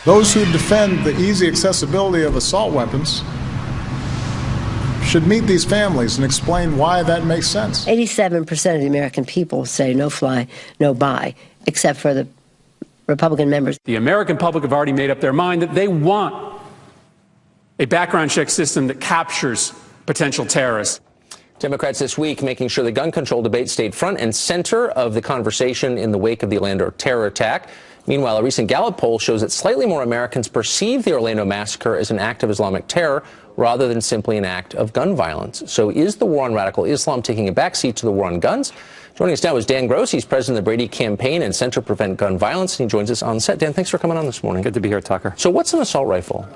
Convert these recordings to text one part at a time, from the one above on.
Those who defend the easy accessibility of assault weapons should meet these families and explain why that makes sense. 87% of the American people say no fly, no buy, except for the Republican members. The American public have already made up their mind that they want a background check system that captures potential terrorists. Democrats this week making sure the gun control debate stayed front and center of the conversation in the wake of the Orlando terror attack. Meanwhile, a recent Gallup poll shows that slightly more Americans perceive the Orlando massacre as an act of Islamic terror rather than simply an act of gun violence. So is the war on radical Islam taking a backseat to the war on guns? Joining us now is Dan Gross. He's president of the Brady Campaign and Center to Prevent Gun Violence, and he joins us on set. Dan, thanks for coming on this morning. Good to be here, Tucker. So what's an assault rifle?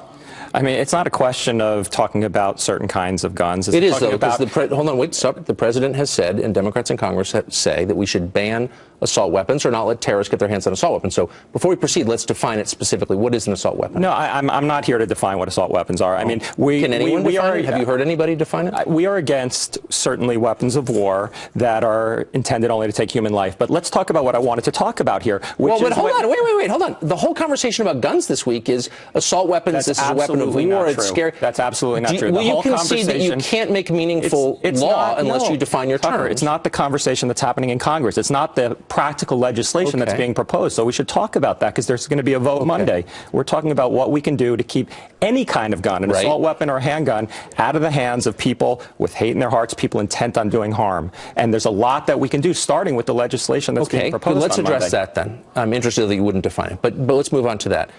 I mean, it's not a question of talking about certain kinds of guns. It is, though, because hold on, wait, stop. The president has said, and Democrats in Congress say, that we should ban assault weapons or not let terrorists get their hands on assault weapons. So before we proceed, let's define it specifically. What is an assault weapon? No, I'm not here to define what assault weapons are. I mean, can anyone define it? Have you heard anybody define it? We are against certainly weapons of war that are intended only to take human life. But let's talk about what I wanted to talk about here. Well, but hold on, wait, hold on. The whole conversation about guns this week is assault weapons. This is a weapon of war. It's scary. That's absolutely not true. Will you concede that you can't make meaningful law unless you define your terms? It's not the conversation that's happening in Congress. It's not the practical legislation that's being proposed. So we should talk about that because there's going to be a vote Monday. We're talking about what we can do to keep any kind of gun, an assault weapon or a handgun, out of the hands of people with hate in their hearts, people intent on doing harm. And there's a lot that we can do, starting with the legislation that's being proposed. Let's address that then. I'm interested that you wouldn't define it, but let's move on to that.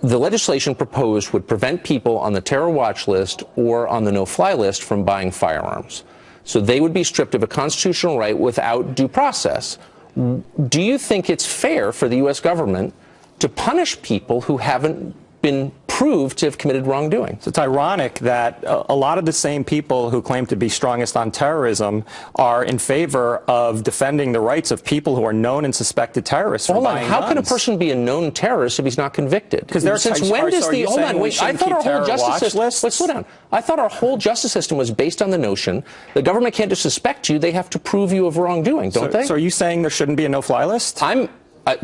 The legislation proposed would prevent people on the terror watch list or on the no-fly list from buying firearms. So they would be stripped of a constitutional right without due process. Do you think it's fair for the U.S. government to punish people who haven't been proved to have committed wrongdoing? So it's ironic that a lot of the same people who claim to be strongest on terrorism are in favor of defending the rights of people who are known and suspected terrorists. Hold on, how can a person be a known terrorist if he's not convicted? Because since when does the hold on, wait, I thought our whole justice system. Wait, slow down. I thought our whole justice system was based on the notion the government can't just suspect you; they have to prove you of wrongdoing, don't they? So are you saying there shouldn't be a no-fly list?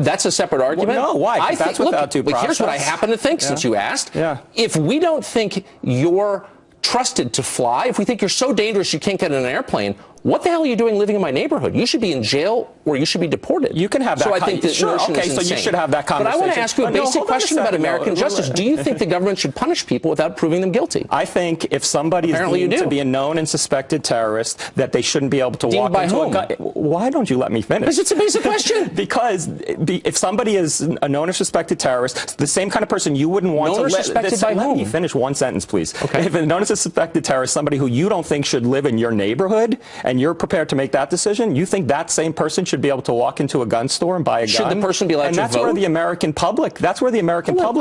That's a separate argument. Well, no, why? That's without due process. Here's what I happen to think, since you asked. Yeah. If we don't think you're trusted to fly, if we think you're so dangerous you can't get in an airplane, what the hell are you doing living in my neighborhood? You should be in jail or you should be deported. You can have that. So I think that notion is insane. So you should have that conversation. But I want to ask you a basic question about American justice. Do you think the government should punish people without proving them guilty? I think if somebody is deemed to be a known and suspected terrorist, that they shouldn't be able to walk into a gun. Why don't you let me finish? Because it's a basic question. Because if somebody is a known or suspected terrorist, the same kind of person you wouldn't want to let me finish one sentence, please. Okay. If a known as a suspected terrorist, somebody who you don't think should live in your neighborhood, and you're prepared to make that decision, you think that same person should be able to walk into a gun store and buy a gun? Should the person be allowed to vote? And that's where the American public,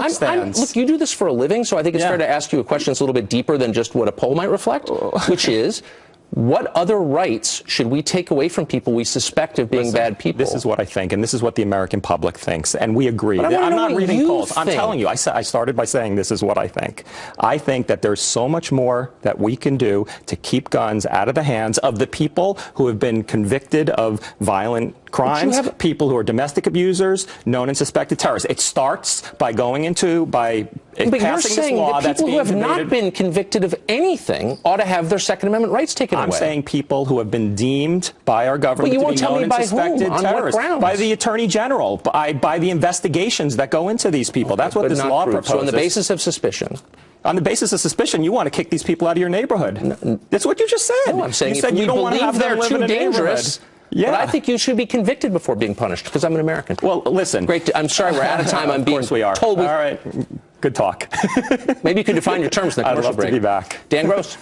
stands. Look, you do this for a living, so I think it's fair to ask you a question that's a little bit deeper than just what a poll might reflect, which is, what other rights should we take away from people we suspect of being bad people? This is what I think, and this is what the American public thinks, and we agree. I'm not reading polls. I'm telling you, I started by saying this is what I think. I think that there's so much more that we can do to keep guns out of the hands of the people who have been convicted of violent crimes, people who are domestic abusers, known and suspected terrorists. It starts by passing this law that's being But you're saying that people who have not been convicted of anything ought to have their Second Amendment rights taken away. I'm saying people who have been deemed by our government to be known and suspected terrorists. By the Attorney General, by the investigations that go into these people. That's what this law proposes. So on the basis of suspicion. On the basis of suspicion, you want to kick these people out of your neighborhood. That's what you just said. No, I'm saying you said you don't want to have them live in a dangerous. Yeah. But I think you should be convicted before being punished, because I'm an American. Well, listen. Great. I'm sorry, we're out of time. I'm being told. All right. Good talk. Maybe you could define your terms in the commercial break. I'd love to be back. Dan Gross.